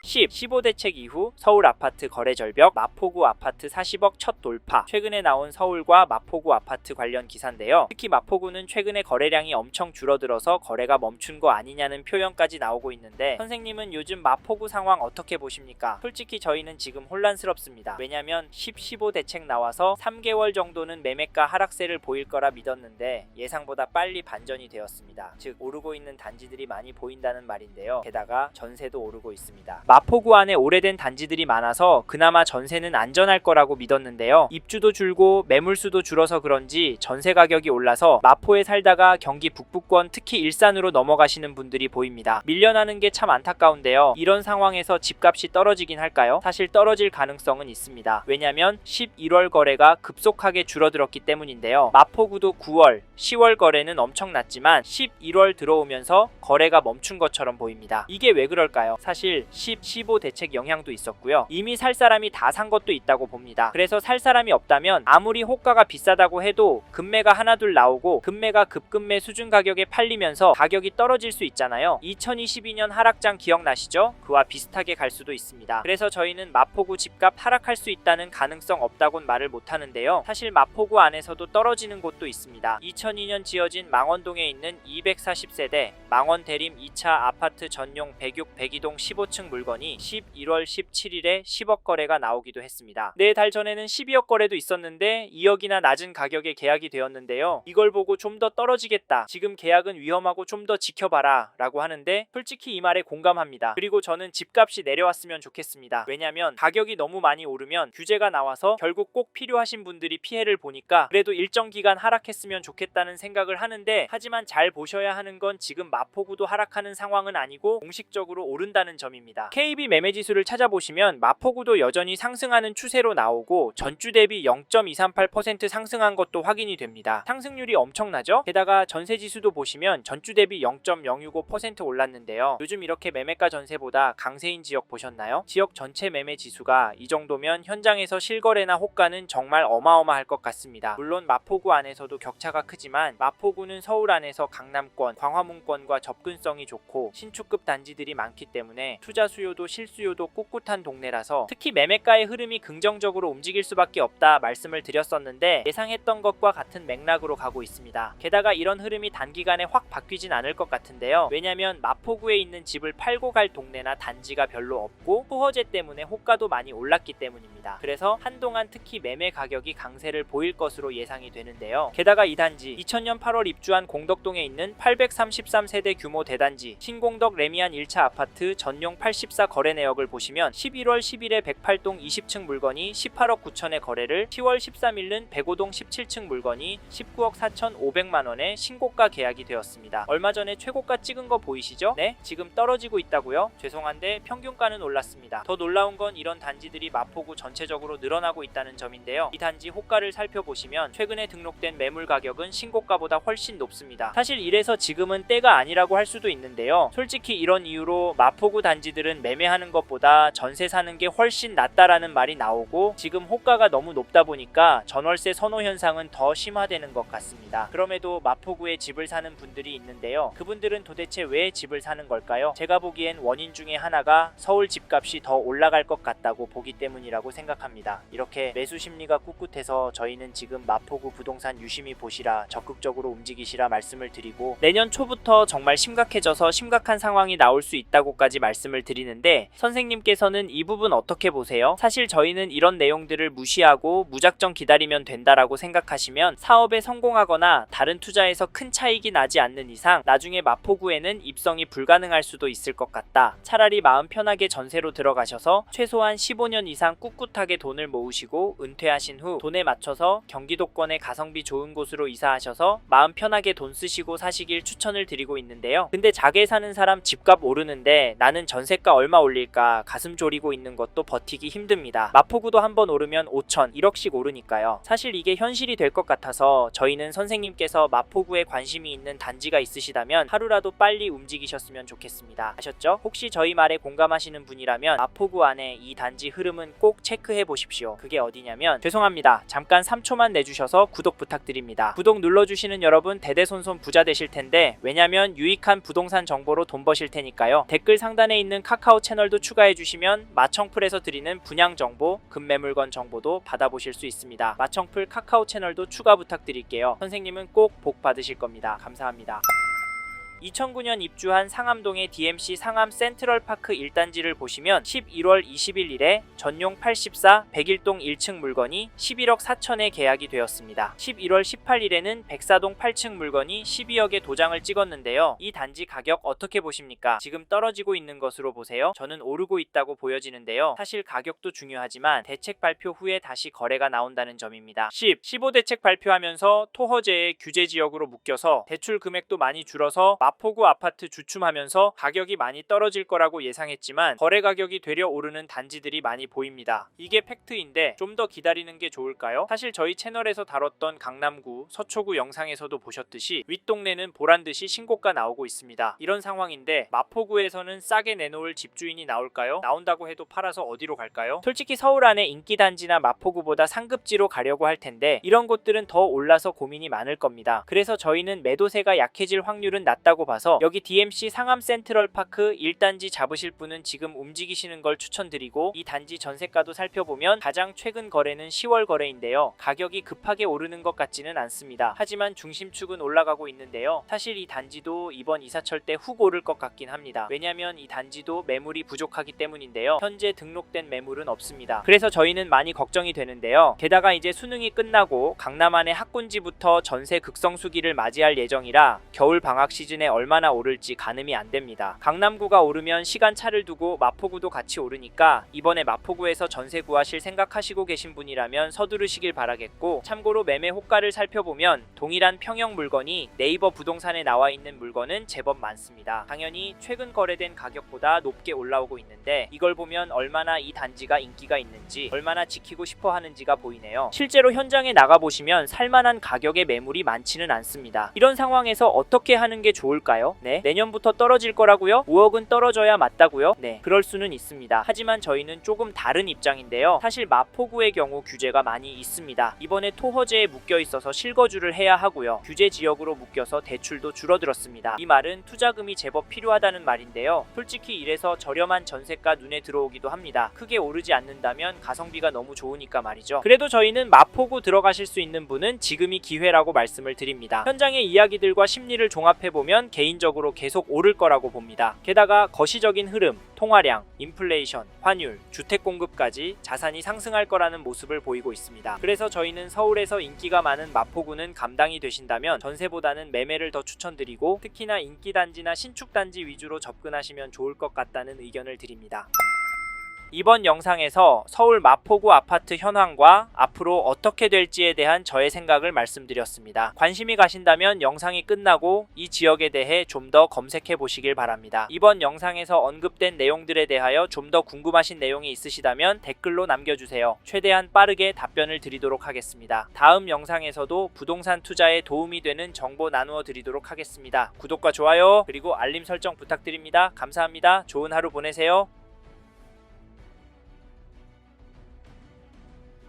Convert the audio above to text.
10. 15대책 이후 서울 아파트 거래 절벽, 마포구 아파트 40억 첫 돌파. 최근에 나온 서울과 마포구 아파트 관련 기사인데요. 특히 마포구는 최근에 거래량이 엄청 줄어들어서 거래가 멈춘 거 아니냐는 표현까지 나오고 있는데, 선생님은 요즘 마포구 상황 어떻게 보십니까? 솔직히 저희는 지금 혼란스럽습니다. 왜냐면 10, 15대책 나와서 3개월 정도는 매매가 하락세를 보일 거라 믿었는데 예상보다 빨리 반전이 되었습니다. 즉 오르고 있는 단지들이 많이 보인다는 말인데요. 게다가 전세도 오르고 있습니다. 마포구 안에 오래된 단지들이 많아서 그나마 전세는 안전할 거라고 믿었는데요. 입주도 줄고 매물수도 줄어서 그런지 전세 가격이 올라서 마포에 살다가 경기 북부권 특히 일산으로 넘어가시는 분들이 보입니다. 밀려나는 게 참 안타까운데요. 이런 상황에서 집값이 떨어지긴 할까요? 사실 떨어질 가능성은 있습니다. 왜냐면 11월 거래가 급속하게 줄어들었기 때문인데요. 마포구도 9월, 10월 거래는 엄청났지만 11월 들어오면서 거래가 멈춘 것처럼 보입니다. 이게 왜 그럴까요? 사실 10, 15 대책 영향도 있었고요. 이미 살 사람이 다 산 것도 있다고 봅니다. 그래서 살 사람이 없다면 아무리 호가가 비싸다고 해도 급매가 하나둘 나오고 급매가 급급매 수준 가격에 팔리면서 가격이 떨어질 수 있잖아요. 2022년 하락장 기억나시죠? 그와 비슷하게 갈 수도 있습니다. 그래서 저희는 마포구 집값 하락할 수 있다는 가능성 없다고는 말을 못하는데요. 사실 마포구 안에서도 떨어지는 곳도 있습니다. 2002년 지어진 망원동에 있는 240세대 망원 대림 2차 아파트 전용 106 102동 15층 물건이 11월 17일에 10억 거래가 나오기도 했습니다. 4달 전에는 12억 거래도 있었는데 2억이나 낮은 가격에 계약이 되었는데요. 이걸 보고 좀 더 떨어지겠다, 지금 계약은 위험하고 좀 더 지켜봐라 라고 하는데 솔직히 이 말에 공감합니다. 그리고 저는 집값이 내려왔으면 좋겠습니다. 왜냐면 가격이 너무 많이 오르면 규제가 나와서 결국 꼭 필요하신 분들이 피해를 보니까 그래도 일정 기간 하락했으면 좋겠다는 생각을 하는데, 하지만 잘 보셔야 하는 건 지금 마포구도 하락하는 상황은 아니고 공식적으로 오른다는 점입니다. KB 매매지수를 찾아보시면 마포구도 여전히 상승하는 추세로 나오고 전주 대비 0.238% 상승한 것도 확인이 됩니다. 상승률이 엄청나죠? 게다가 전세지수도 보시면 전주 대비 0.065% 올랐는데요. 요즘 이렇게 매매가 전세보다 강세인 지역 보셨나요? 지역 전체 매매 지수가 이 정도면 현장에서 실거래나 호가는 정말 어마어마할 것 같습니다. 물론 마포구 안에서도 격차가 크지만 마포구는 서울 안에서 강남권, 광화문권과 접근성이 좋고 신축급 단지들이 많기 때문에 투자 수요도 실수요도 꿋꿋한 동네라서 특히 매매가의 흐름이 긍정적으로 움직일 수밖에 없다 말씀을 드렸었는데, 예상했던 것과 같은 맥락으로 가고 있습니다. 게다가 이런 흐름이 단기간에 확 바뀌진 않을 것 같은데요. 왜냐면 마포구에 있는 집을 팔고 갈 동네나 단지가 별로 없고 호허제 때문에 호가도 많이 올랐기 때문입니다. 그래서 한동안 특히 매매 가격이 강세를 보일 것으로 예상이 되는데요. 게다가 이 단지 2000년 8월 입주한 공덕동에 있는 833세대 규모 대단지 신공덕 레미안 1차 아파트 전용 84 거래 내역을 보시면 11월 10일에 108동 20층 물건이 18억 9천에 거래를, 10월 13일은 105동 17층 물건이 19억 4,500만원에 신고가 계약이 되었습니다. 얼마 전에 최고가 찍은 거 보이시죠? 네? 지금 떨어지고 있다고요? 죄송한데 평균가는 올랐습니다. 더 놀라운 건 이런 단지들이 마포구 전체적으로 늘어나고 있다는 점인데요. 이 단지 호가를 살펴보시면 최근에 등록된 매물 가격은 신고가보다 훨씬 높습니다. 사실 이래서 지금은 때가 아니라고 할 수도 있는데요. 솔직히 이런 이유로 마포구 단지들은 매매하는 것보다 전세 사는 게 훨씬 낫다라는 말이 나오고, 지금 호가가 너무 높다 보니까 전월세 선호 현상은 더 심화되는 것 같습니다. 그럼에도 마포구에 집을 사는 분들이 있는데요. 그분들은 도대체 왜 집을 사는 걸까요? 제가 보기엔 원인 중에 하나가 서울 집값이 더 올라갈 것 같다고 보기 때문이라고 생각합니다. 이렇게 매수 심리가 꿋꿋해서 저희는 지금 마포구 부동산 유심히 보시라, 적극적으로 움직이시라 말씀을 드리고, 내년 초부터 정말 심각해져서 심각한 상황이 나올 수 있다고까지 말씀을 드리는데, 선생님께서는 이 부분 어떻게 보세요? 사실 저희는 이런 내용들을 무시하고 무작정 기다리면 된다라고 생각하시면 사업에 성공하거나 다른 투자에서 큰 차익이 나지 않는 이상 나중에 마포구에는 입성이 불가능할 수도 있을 것 같다. 차라리 마음 편하게 전세로 들어가셔서 최소한 15년 이상 꿋꿋하게 돈을 모으시고 은퇴하신 후 돈에 맞춰서 경기도권의 가성비 좋은 곳으로 이사하셔서 마음 편하게 돈 쓰시고 사시길 추천을 드리고 있는데요. 근데 자개 사는 사람 집값 오르는데 나는 전세가 얼마 올릴까 가슴 졸이고 있는 것도 버티기 힘듭니다. 마포구도 한번 오르면 5천, 1억씩 오르니까요. 사실 이게 현실이 될 것 같아서 저희는 선생님께서 마포구에 관심이 있는 단지가 있으시다면 하루라도 빨리 움직이셨으면 좋겠습니다. 아셨죠? 혹시 저희 말에 공감하시는 분이라면 마포구 안에 이 단지 흐름은 꼭 체크해 보십시오. 그게 어디냐면, 죄송합니다, 잠깐 3초만 내주셔서 구독 부탁드립니다. 구독 눌러주시는 여러분 대대손손 부자 되실 텐데, 왜냐면 유익한 부동산 정보로 돈 버실 테니까요. 댓글 상단에 있는 카카오 카카오 채널도 추가해주시면 마청풀에서 드리는 분양 정보, 급매물건 정보도 받아보실 수 있습니다. 마청풀 카카오 채널도 추가 부탁드릴게요. 선생님은 꼭 복 받으실 겁니다. 감사합니다. 2009년 입주한 상암동의 DMC 상암 센트럴파크 1단지를 보시면 11월 21일에 전용 84 101동 1층 물건이 11억 4천에 계약이 되었습니다. 11월 18일에는 백사동 8층 물건이 12억에 도장을 찍었는데요. 이 단지 가격 어떻게 보십니까? 지금 떨어지고 있는 것으로 보세요. 저는 오르고 있다고 보여지는데요. 사실 가격도 중요하지만 대책 발표 후에 다시 거래가 나온다는 점입니다. 15 대책 발표하면서 토허제의 규제 지역으로 묶여서 대출 금액도 많이 줄어서 마포구 아파트 주춤하면서 가격이 많이 떨어질 거라고 예상했지만 거래 가격이 되려 오르는 단지들이 많이 보입니다. 이게 팩트인데 좀 더 기다리는 게 좋을까요? 사실 저희 채널에서 다뤘던 강남구, 서초구 영상에서도 보셨듯이 윗동네는 보란듯이 신고가 나오고 있습니다. 이런 상황인데 마포구에서는 싸게 내놓을 집주인이 나올까요? 나온다고 해도 팔아서 어디로 갈까요? 솔직히 서울 안에 인기 단지나 마포구보다 상급지로 가려고 할 텐데 이런 곳들은 더 올라서 고민이 많을 겁니다. 그래서 저희는 매도세가 약해질 확률은 낮다고 봐서 여기 DMC 상암 센트럴파크 1단지 잡으실 분은 지금 움직이시는 걸 추천드리고, 이 단지 전세가도 살펴보면 가장 최근 거래는 10월 거래인데요. 가격이 급하게 오르는 것 같지는 않습니다. 하지만 중심축은 올라가고 있는데요. 사실 이 단지도 이번 이사철 때 훅 오를 것 같긴 합니다. 왜냐면 이 단지도 매물이 부족하기 때문인데요. 현재 등록된 매물은 없습니다. 그래서 저희는 많이 걱정이 되는데요. 게다가 이제 수능이 끝나고 강남 안의 학군지부터 전세 극성수기를 맞이할 예정이라 겨울 방학 시즌에 얼마나 오를지 가늠이 안 됩니다. 강남구가 오르면 시간차를 두고 마포구도 같이 오르니까 이번에 마포구에서 전세 구하실 생각하시고 계신 분이라면 서두르시길 바라겠고, 참고로 매매 호가를 살펴보면 동일한 평형 물건이 네이버 부동산에 나와 있는 물건은 제법 많습니다. 당연히 최근 거래된 가격보다 높게 올라오고 있는데 이걸 보면 얼마나 이 단지가 인기가 있는지, 얼마나 지키고 싶어 하는지가 보이네요. 실제로 현장에 나가보시면 살만한 가격의 매물이 많지는 않습니다. 이런 상황에서 어떻게 하는 게 좋을까요? 네, 내년부터 떨어질 거라고요? 5억은 떨어져야 맞다고요? 네, 그럴 수는 있습니다. 하지만 저희는 조금 다른 입장인데요. 사실 마포구의 경우 규제가 많이 있습니다. 이번에 토허제에 묶여 있어서 실거주를 해야 하고요. 규제 지역으로 묶여서 대출도 줄어들었습니다. 이 말은 투자금이 제법 필요하다는 말인데요. 솔직히 이래서 저렴한 전세가 눈에 들어오기도 합니다. 크게 오르지 않는다면 가성비가 너무 좋으니까 말이죠. 그래도 저희는 마포구 들어가실 수 있는 분은 지금이 기회라고 말씀을 드립니다. 현장의 이야기들과 심리를 종합해보면 개인적으로 계속 오를 거라고 봅니다. 게다가 거시적인 흐름, 통화량, 인플레이션, 환율, 주택 공급까지 자산이 상승할 거라는 모습을 보이고 있습니다. 그래서 저희는 서울에서 인기가 많은 마포구는 감당이 되신다면 전세보다는 매매를 더 추천드리고, 특히나 인기단지나 신축단지 위주로 접근하시면 좋을 것 같다는 의견을 드립니다. 이번 영상에서 서울 마포구 아파트 현황과 앞으로 어떻게 될지에 대한 저의 생각을 말씀드렸습니다. 관심이 가신다면 영상이 끝나고 이 지역에 대해 좀 더 검색해 보시길 바랍니다. 이번 영상에서 언급된 내용들에 대하여 좀 더 궁금하신 내용이 있으시다면 댓글로 남겨주세요. 최대한 빠르게 답변을 드리도록 하겠습니다. 다음 영상에서도 부동산 투자에 도움이 되는 정보 나누어 드리도록 하겠습니다. 구독과 좋아요 그리고 알림 설정 부탁드립니다. 감사합니다. 좋은 하루 보내세요.